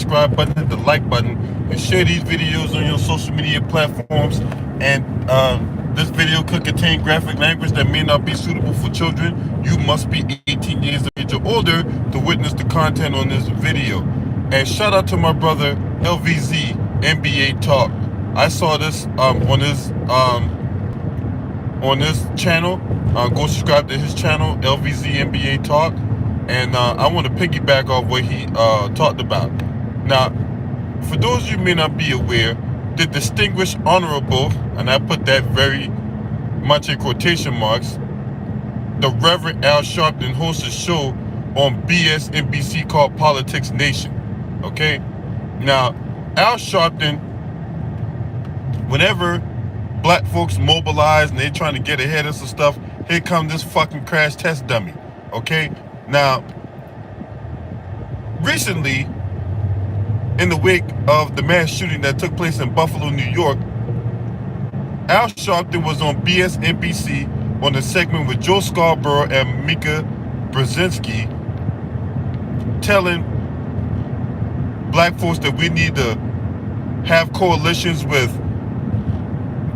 subscribe button, hit the like button, and share these videos on your social media platforms. And this video could contain graphic language that may not be suitable for children. You must be 18 years of age or older to witness the content on this video. And shout out to my brother LVZ NBA Talk. I saw this on his channel. Go subscribe to his channel, LVZ NBA Talk. And I want to piggyback off what he talked about. Now, for those of you who may not be aware, the distinguished honorable, and I put that very much in quotation marks, the Reverend Al Sharpton hosts a show on BSNBC called Politics Nation. Okay? Now, Al Sharpton, whenever black folks mobilize and they're trying to get ahead of some stuff, here comes this fucking crash test dummy. Okay? Now, recently, in the wake of the mass shooting that took place in Buffalo, New York, Al Sharpton was on BSNBC on a segment with Joe Scarborough and Mika Brzezinski, telling black folks that we need to have coalitions with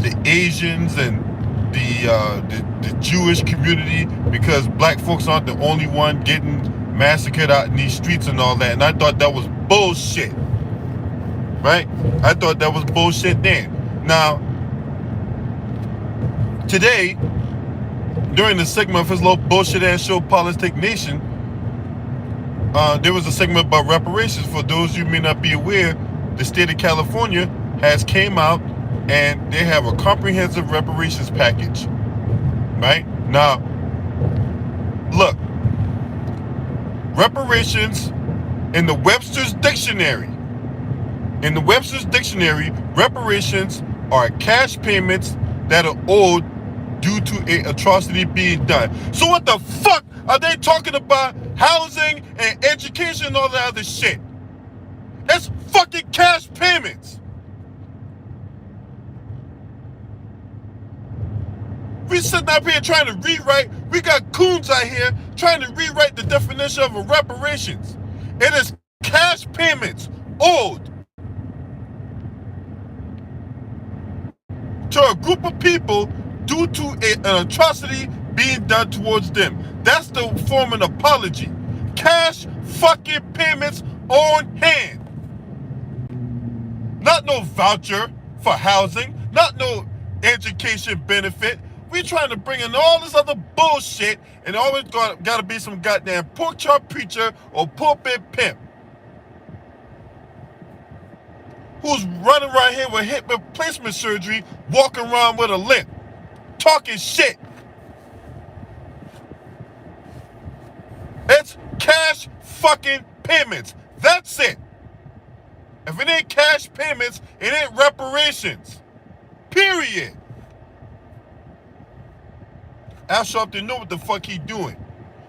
the Asians and the Jewish community, because black folks aren't the only one getting massacred out in these streets and all that. And I thought that was bullshit, right? I thought that was bullshit then. Now, today, during the segment of his little bullshit ass show, Politics Nation, there was a segment about reparations. For those of you who may not be aware, the state of California has came out and they have a comprehensive reparations package, right? Now, look, reparations in the Webster's Dictionary, reparations are cash payments that are owed due to an atrocity being done. So what the fuck are they talking about? Housing and education and all that other shit. It's fucking cash payments. We sitting up here trying to rewrite. We got coons out here trying to rewrite the definition of a reparations. It is cash payments owed to a group of people due to an atrocity being done towards them. That's the form of an apology. Cash fucking payments on hand. Not no voucher for housing, not no education benefit. We trying to bring in all this other bullshit, and always got to be some goddamn pork chop preacher or pulpit pimp who's running around here with hip replacement surgery, walking around with a limp, talking shit. It's cash fucking payments. That's it. If it ain't cash payments, it ain't reparations. Period. Al Sharpton know what the fuck he doing.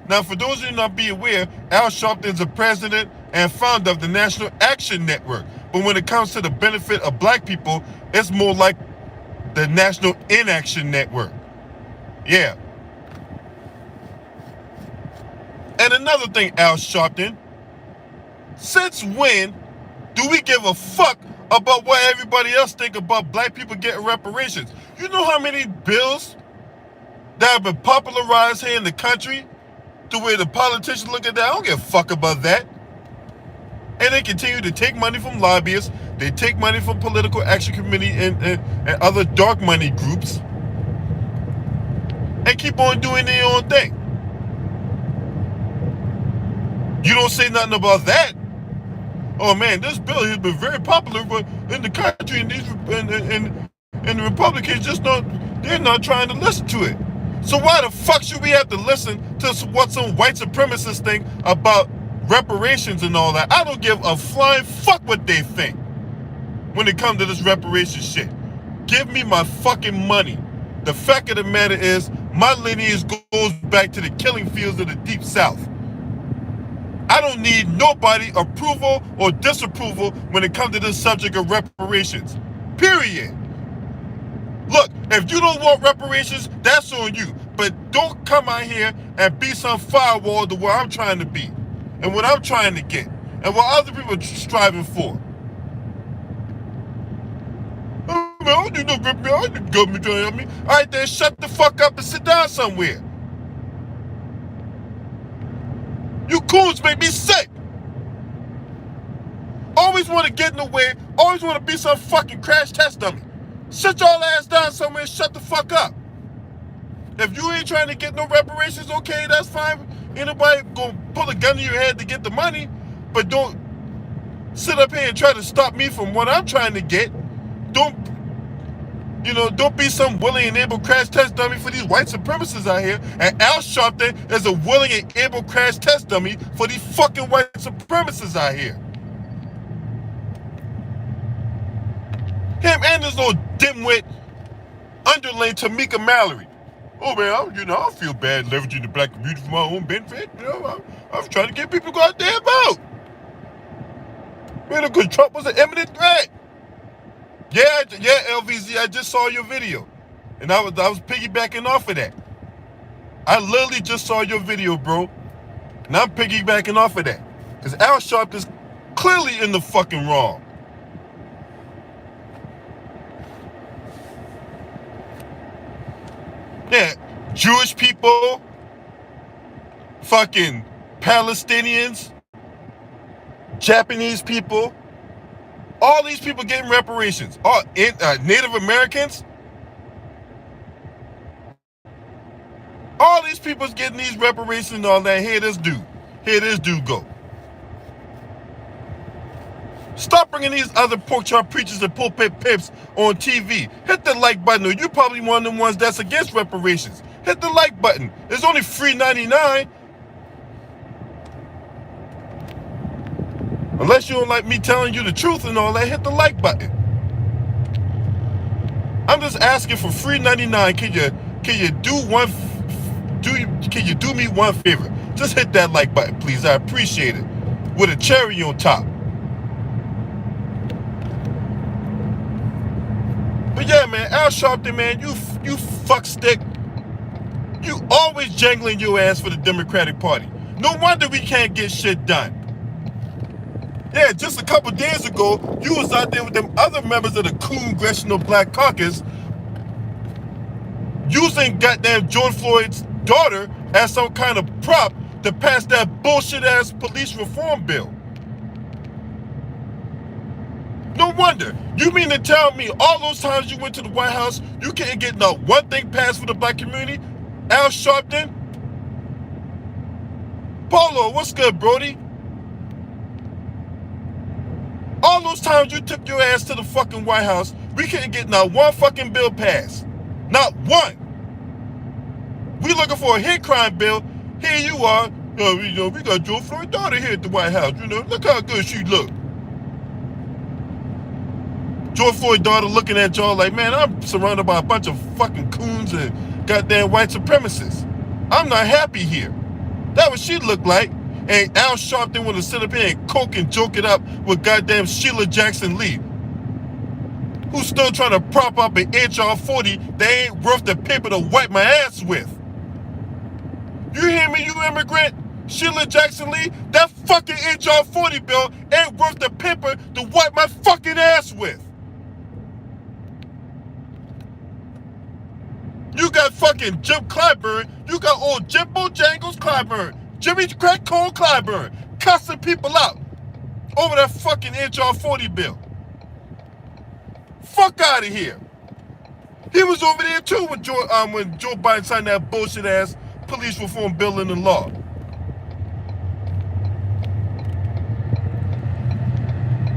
Now, for those of you not be aware, Al Sharpton is the president and founder of the National Action Network. But when it comes to the benefit of black people, it's more like the National Inaction Network. Yeah. And another thing, Al Sharpton, since when do we give a fuck about what everybody else think about black people getting reparations? You know how many bills that have been popularized here in the country to where the politicians look at that? I don't give a fuck about that. And they continue to take money from lobbyists. They take money from political action committee and other dark money groups and keep on doing their own thing. You don't say nothing about that. Oh man, this bill has been very popular in the country, and the Republicans they're not trying to listen to it. So why the fuck should we have to listen to what some white supremacist think about reparations and all that? I don't give a flying fuck what they think when it comes to this reparations shit. Give me my fucking money. The fact of the matter is, my lineage goes back to the killing fields of the Deep South. I don't need nobody approval or disapproval when it comes to this subject of reparations. Period. Look, if you don't want reparations, that's on you. But don't come out here and be some firewall to where I'm trying to be and what I'm trying to get. and what other people are striving for. Oh, man, I don't need no rip me. I don't need government trying to help me. All right, then shut the fuck up and sit down somewhere. You coons make me sick. Always want to get in the way. Always want to be some fucking crash test dummy. Sit your ass down somewhere and shut the fuck up. If you ain't trying to get no reparations, okay, that's fine. Ain't nobody gonna pull a gun to your head to get the money. But don't sit up here and try to stop me from what I'm trying to get. Don't be some willing and able crash test dummy for these white supremacists out here. And Al Sharpton is a willing and able crash test dummy for these fucking white supremacists out here. Him and this little dimwit underling Tamika Mallory. Oh man, I feel bad leveraging the black community for my own benefit. I'm trying to get people to go out there and vote. Man, because Trump was an imminent threat. Yeah, LVZ, I just saw your video. And I was piggybacking off of that. I literally just saw your video, bro. And I'm piggybacking off of that. Because Al Sharpton's clearly in the fucking wrong. Yeah, Jewish people, fucking Palestinians, Japanese people, all these people getting reparations. All Native Americans, all these people's getting these reparations and all that. Here this dude go. Stop bringing these other pork chop preachers and pulpit pips on TV. Hit the like button, or you're probably one of the ones that's against reparations. Hit the like button. It's only $3.99. Unless you don't like me telling you the truth and all that, hit the like button. I'm just asking for $3.99. Can you do me one favor? Just hit that like button, please. I appreciate it. With a cherry on top. But yeah, man, Al Sharpton, man, you fuck stick. You always jangling your ass for the Democratic Party. No wonder we can't get shit done. Yeah, just a couple days ago, you was out there with them other members of the Congressional Black Caucus using goddamn George Floyd's daughter as some kind of prop to pass that bullshit-ass police reform bill. No wonder. You mean to tell me all those times you went to the White House, you can't get not one thing passed for the black community? Al Sharpton? Polo, what's good, Brody? All those times you took your ass to the fucking White House, we couldn't get not one fucking bill passed. Not one. We looking for a hate crime bill. Here you are. We got George Floyd's daughter here at the White House. Look how good she look. George Floyd's daughter looking at y'all like, man, I'm surrounded by a bunch of fucking coons and goddamn white supremacists. I'm not happy here. That what she looked like. And Al Sharpton want to sit up here and coke and joke it up with goddamn Sheila Jackson Lee, who's still trying to prop up an HR 40 that ain't worth the paper to wipe my ass with. You hear me, you immigrant? Sheila Jackson Lee, that fucking HR 40 bill ain't worth the paper to wipe my fucking ass with. You got fucking Jim Clyburn. You got old Jimbo Jangles Clyburn. Jimmy Crack Cole Clyburn. Cussing people out over that fucking HR 40 bill. Fuck out of here. He was over there too when Joe Biden signed that bullshit ass police reform bill into law.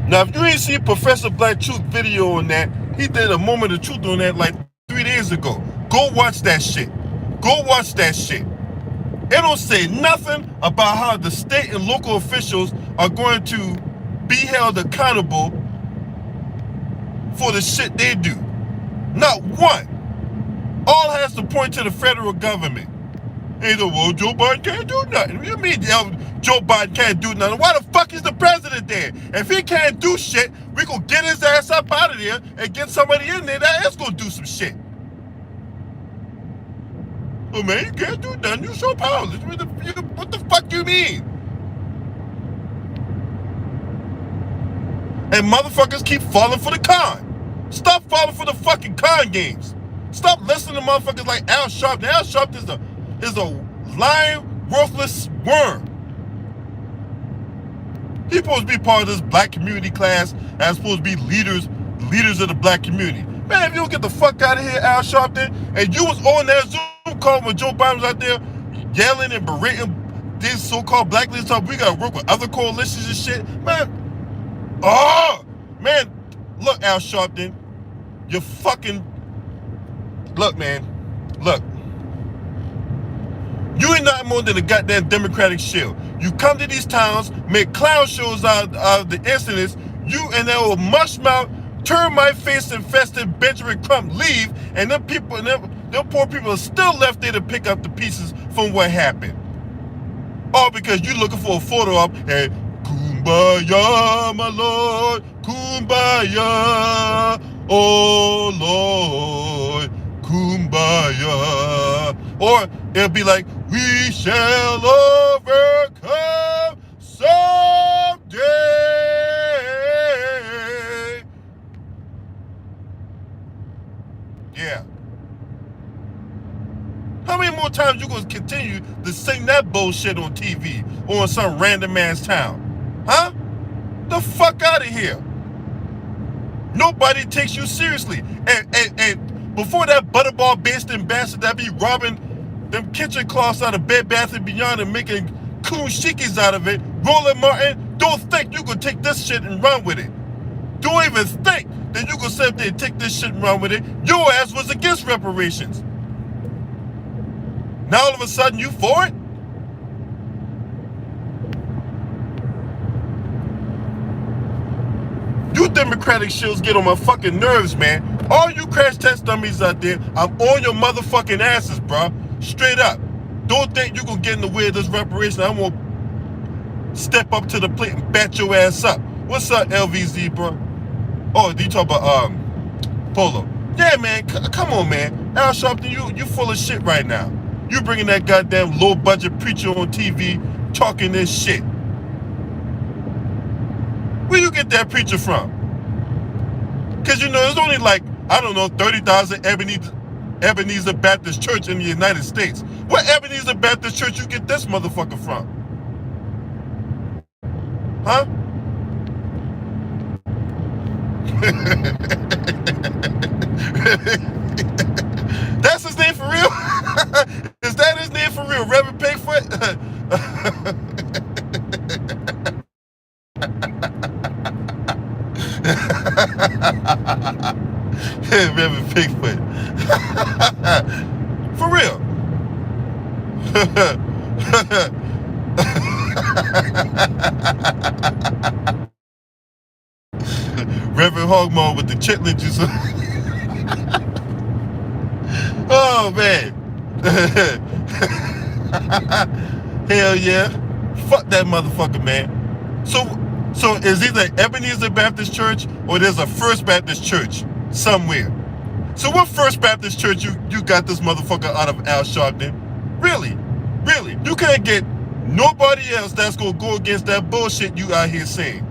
Now, if you ain't seen Professor Black Truth video on that, he did a moment of truth on that like 3 days ago. Go watch that shit. Go watch that shit. It don't say nothing about how the state and local officials are going to be held accountable for the shit they do. Not one. All has to point to the federal government. Either, well, Joe Biden can't do nothing. What do you mean Joe Biden can't do nothing? Why the fuck is the president there? If he can't do shit, we gonna get his ass up out of there and get somebody in there that is gonna do some shit. Oh man, you can't do nothing. You're so powerless. What the fuck you mean? And motherfuckers keep falling for the con. Stop falling for the fucking con games. Stop listening to motherfuckers like Al Sharpton. Al Sharpton is a lying, worthless worm. He's supposed to be part of this black community class and supposed to be leaders of the black community. Man, if you don't get the fuck out of here, Al Sharpton, and you was on that Zoom call when Joe Biden was out there yelling and berating these so-called black leaders, we gotta work with other coalitions and shit, man. Oh, man, look, Al Sharpton, you fucking, look, man, look. You ain't nothing more than a goddamn Democratic shield. You come to these towns, make clown shows out of the incidents, you and that old mushmouth, termite face infested Benjamin Crump leave, and them people, them poor people are still left there to pick up the pieces from what happened. All because you looking for a photo op and Kumbaya, my Lord, Kumbaya, oh Lord, Kumbaya. Or it'll be like, we shall overcome someday. Yeah. How many more times you gonna continue to sing that bullshit on TV or in some random ass town? Huh? The fuck out of here. Nobody takes you seriously. And before that butterball-based ambassador that be robbing them kitchen cloths out of Bed Bath & Beyond and making coon shikis out of it, Roland Martin, don't think you can take this shit and run with it. Don't even think that you can sit up there and take this shit and run with it. Your ass was against reparations. Now all of a sudden you for it? You Democratic shills get on my fucking nerves, man. All you crash test dummies out there, I'm on your motherfucking asses, bro. Straight up. Don't think you gonna get in the way of this reparation. I'm gonna step up to the plate and bat your ass up. What's up, LVZ, bro? Oh, you talk about Polo? Yeah, man. Come on, man. Al Sharpton, you full of shit right now. You bringing that goddamn low budget preacher on TV talking this shit. Where you get that preacher from? Because you know there's only like, I don't know, 30,000 Ebenezer Baptist Church in the United States. What Ebenezer Baptist Church you get this motherfucker from? Huh? That's his name for real? Is that his name for real? Reverend Pigfoot? Reverend Pigfoot. For real. Reverend Hogmaw with the chitlin juice. Oh man. Hell yeah. Fuck that motherfucker, man. So is either Ebenezer Baptist Church or there's a First Baptist Church somewhere. So what First Baptist Church you got this motherfucker out of Al Sharpton? Really? Really? You can't get nobody else that's gonna go against that bullshit you out here saying.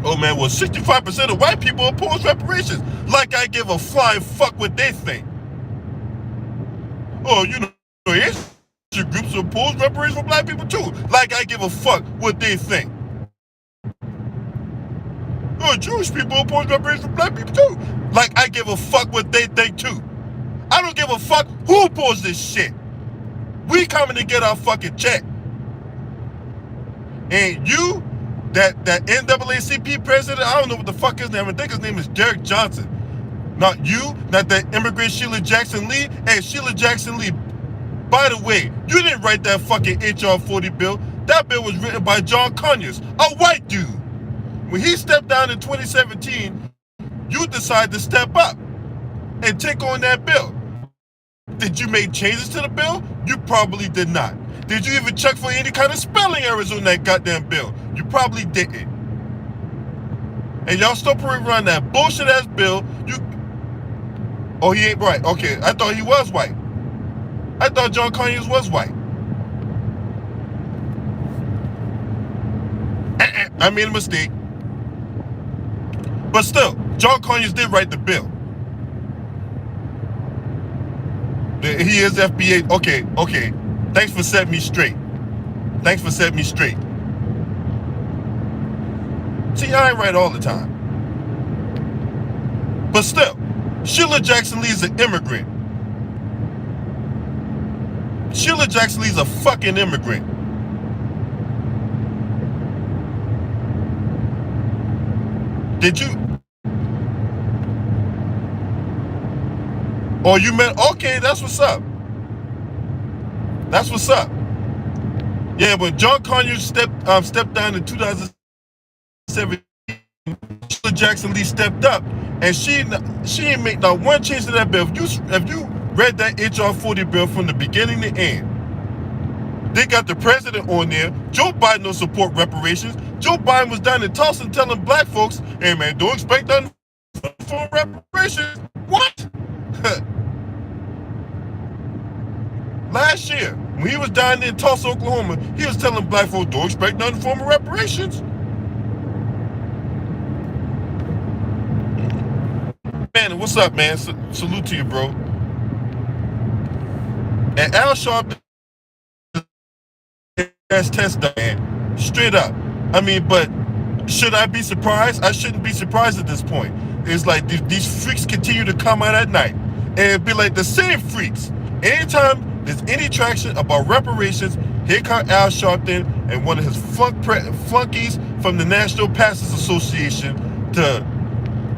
Oh man, well 65% of white people oppose reparations. Like I give a flying fuck what they think. Oh, you know, Asian groups oppose reparations for black people too. Like I give a fuck what they think. Oh, Jewish people oppose reparations for black people too. Like I give a fuck what they think too. I don't give a fuck who opposes this shit. We coming to get our fucking check. And you, that NAACP president, I don't know what the fuck his name. I think his name is Derek Johnson. Not you, not that immigrant Sheila Jackson Lee. Hey, Sheila Jackson Lee, by the way, you didn't write that fucking HR 40 bill. That bill was written by John Conyers, a white dude. When he stepped down in 2017, you decided to step up and take on that bill. Did you make changes to the bill? You probably did not. Did you even check for any kind of spelling errors on that goddamn bill? You probably didn't. And y'all still run that bullshit ass bill. Oh, he ain't right. Okay, I thought he was white. I thought John Conyers was white. I made a mistake. But still, John Conyers did write the bill. He is FBA. Okay. Thanks for setting me straight. See, I ain't right all the time. But still, Sheila Jackson Lee is an immigrant. Sheila Jackson Lee is a fucking immigrant. Did you? Oh, you meant, okay, that's what's up. Yeah, when John Conyers stepped down in 2007, Sheila Jackson Lee stepped up, and she ain't make not one change to that bill. If you read that HR 40 bill from the beginning to end, they got the president on there. Joe Biden don't support reparations. Joe Biden was down in Tulsa telling black folks, hey man, don't expect nothing for reparations. What? Last year, when he was down in Tulsa, Oklahoma, he was telling black folks, don't expect nothing from reparations. Man, what's up, man? Salute to you, bro. And Al Sharpton has tested, man. Straight up. I mean, but should I be surprised? I shouldn't be surprised at this point. It's like these freaks continue to come out at night. And it'd be like the same freaks. Anytime there's any traction about reparations, here comes Al Sharpton and one of his flunkies from the National Pastors Association to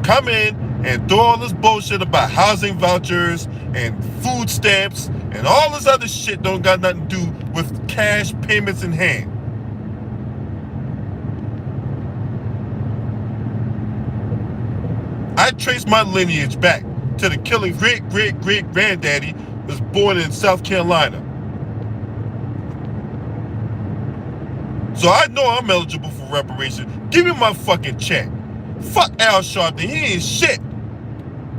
come in and throw all this bullshit about housing vouchers and food stamps and all this other shit don't got nothing to do with cash payments in hand. I trace my lineage back to the killing great-great-great-granddaddy was born in South Carolina. So I know I'm eligible for reparations. Give me my fucking check. Fuck Al Sharpton. He ain't shit.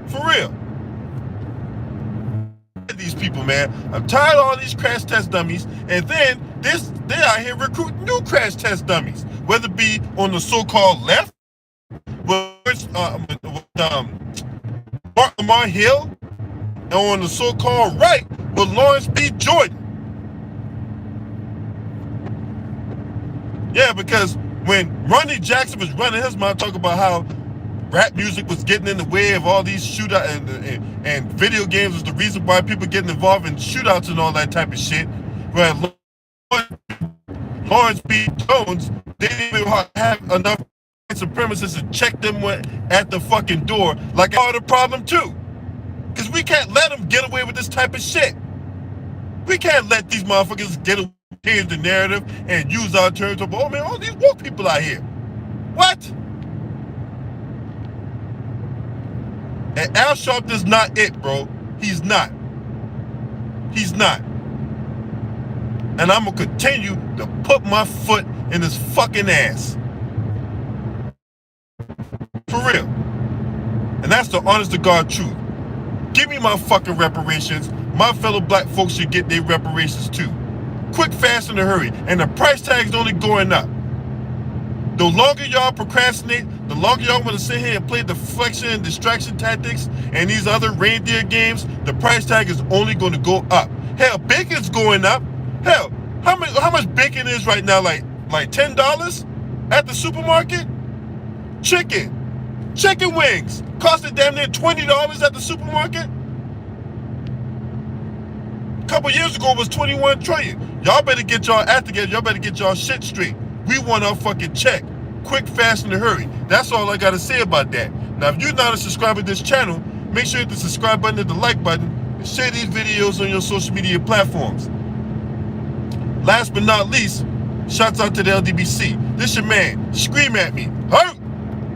For real. These people, man. I'm tired of all these crash test dummies. And then they out here recruiting new crash test dummies. Whether it be on the so-called left, with Mark Lamar Hill, and on the so-called right with Lawrence B. Jordan. Yeah, because when Ronnie Jackson was running his mouth talking about how rap music was getting in the way of all these shootouts and video games was the reason why people getting involved in shootouts and all that type of shit, where Lawrence B. Jones didn't even have enough supremacists to check them at the fucking door, like I had a problem too. Because we can't let them get away with this type of shit. We can't let these motherfuckers get away, change the narrative and use our terms of, oh man, all these woke people out here. What? And Al Sharpton's not it, bro. He's not. And I'm gonna continue to put my foot in his fucking ass. For real. And that's the honest to God truth. Give me my fucking reparations. My fellow black folks should get their reparations too. Quick, fast, in a hurry. And the price tag is only going up. The longer y'all procrastinate, the longer y'all want to sit here and play deflection and distraction tactics and these other reindeer games, the price tag is only going to go up. Hell, bacon's going up. Hell, how much bacon is right now? Like $10 at the supermarket? Chicken wings costing damn near $20 at the supermarket. A couple years ago it was $21 trillion. Y'all better get y'all act together. Y'all better get y'all shit straight. We want our fucking check. Quick, fast, in a hurry. That's all I gotta say about that. Now, if you're not a subscriber to this channel, make sure you hit the subscribe button and the like button and share these videos on your social media platforms. Last but not least, shouts out to the LDBC. This your man. Scream at me. Hurt!